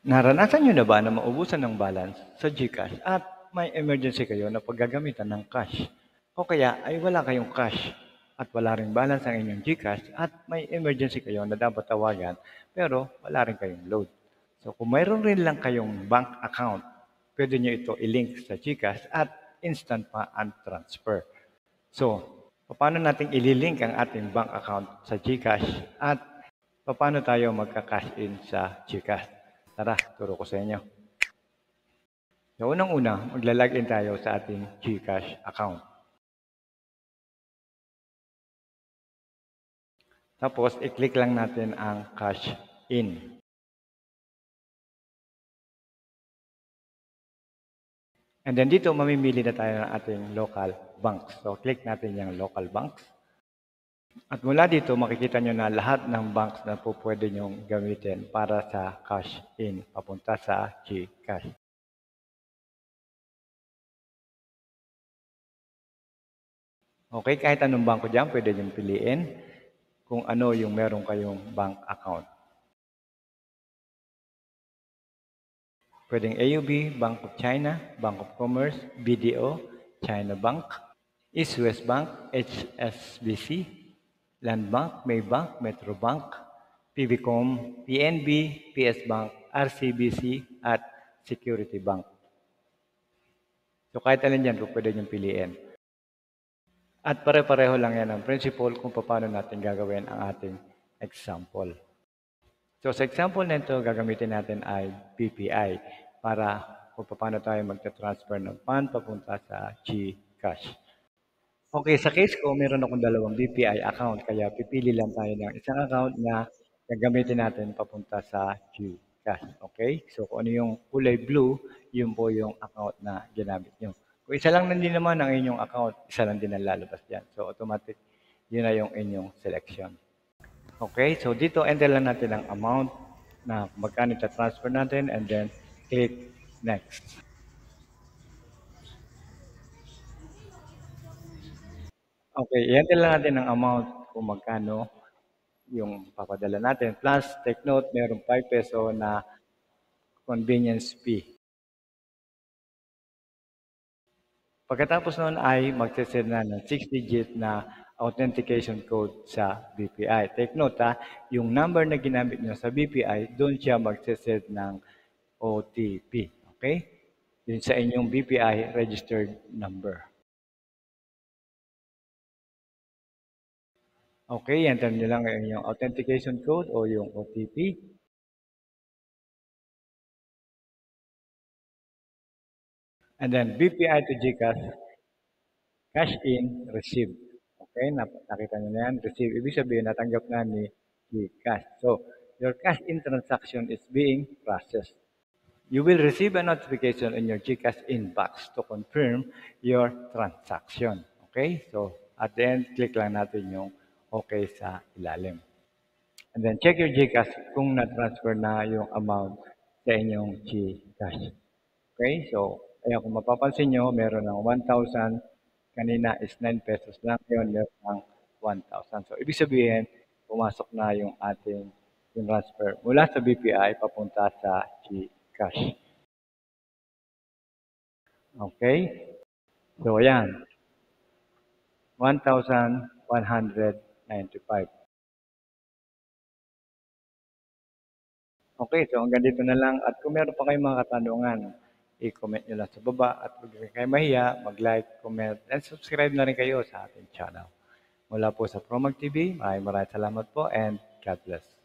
Naranasan nyo na ba na maubusan ng balance sa GCash at may emergency kayo na paggagamitan ng cash? O kaya ay wala kayong cash at wala ring balance ang inyong GCash at may emergency kayo na dapat tawagan pero wala rin kayong load. So kung mayroon rin lang kayong bank account, pwede nyo ito i-link sa GCash at instant pa ang transfer. So, paano natin ililink ang ating bank account sa GCash at paano tayo magka-cash in sa GCash? Tara, turo ko sa inyo. So, unang-una, magla-login tayo sa ating GCash account. Tapos, i-click lang natin ang cash in. And then dito, mamimili na tayo ng ating local banks. So, click natin yung local banks. At mula dito, makikita nyo na lahat ng banks na po pwede nyong gamitin para sa cash in, papunta sa GCash. Okay, kahit anong bangko dyan, pwede nyong piliin kung ano yung meron kayong bank account. Pwedeng AUB, Bank of China, Bank of Commerce, BDO, China Bank, East West Bank, HSBC, Land Bank, Maybank, Metro Bank, PBCom, PNB, PS Bank, RCBC, at Security Bank. So kahit alin dyan, pwede nyo piliin. At pare-pareho lang yan ang principle kung paano natin gagawin ang ating example. So sa example nito, gagamitin natin ay BPI para kung paano tayo magta-transfer ng fund papunta sa GCash. Okay, sa case ko, meron akong dalawang BPI account, kaya pipili lang tayo ng isang account na gagamitin natin papunta sa GCash. Okay? So kung ano yung kulay blue, yun po yung account na ginamit nyo. Kung isa lang din naman ang inyong account, isa lang din ang lalabas yan. So automatic, yun na yung inyong selection. Okay, so dito enter lang natin ang amount na magkano transfer natin and then click next. Okay, i-enter lang natin ang amount kung magkano yung papadala natin. Plus, take note, mayroong 5 peso na convenience fee. Pagkatapos noon ay magsisend na ng 6-digit na authentication code sa BPI. Take note ha, yung number na ginamit nyo sa BPI, doon siya magsisend ng OTP. Okay? Yun sa inyong BPI registered number. Okay, enter nyo lang yung authentication code o yung OTP. And then BPI to GCash, cash in, received. Okay, nakita nyo na yan, receive. Ibig sabihin, natanggap na ni GCash. So, your cash in transaction is being processed. You will receive a notification in your GCash inbox to confirm your transaction. Okay, so at the end, click lang natin yung okay sa ilalim. And then check your GCash kung na-transfer na yung amount sa inyong GCash. Okay, so kaya kung mapapansin nyo, meron ng 1,000, kanina is 9 pesos lang, ngayon meron ng 1,000. So ibig sabihin, pumasok na yung ating yung transfer mula sa BPI papunta sa GCash. Okay? So ayan, 1,195. Okay, so hanggang dito na lang. At kung meron pa kayong mga katanungan, i-comment nyo lang sa baba. At kung kayo mahiya, mag-like, comment, and subscribe na rin kayo sa ating channel. Mula po sa Promag TV, maraming salamat po and God bless.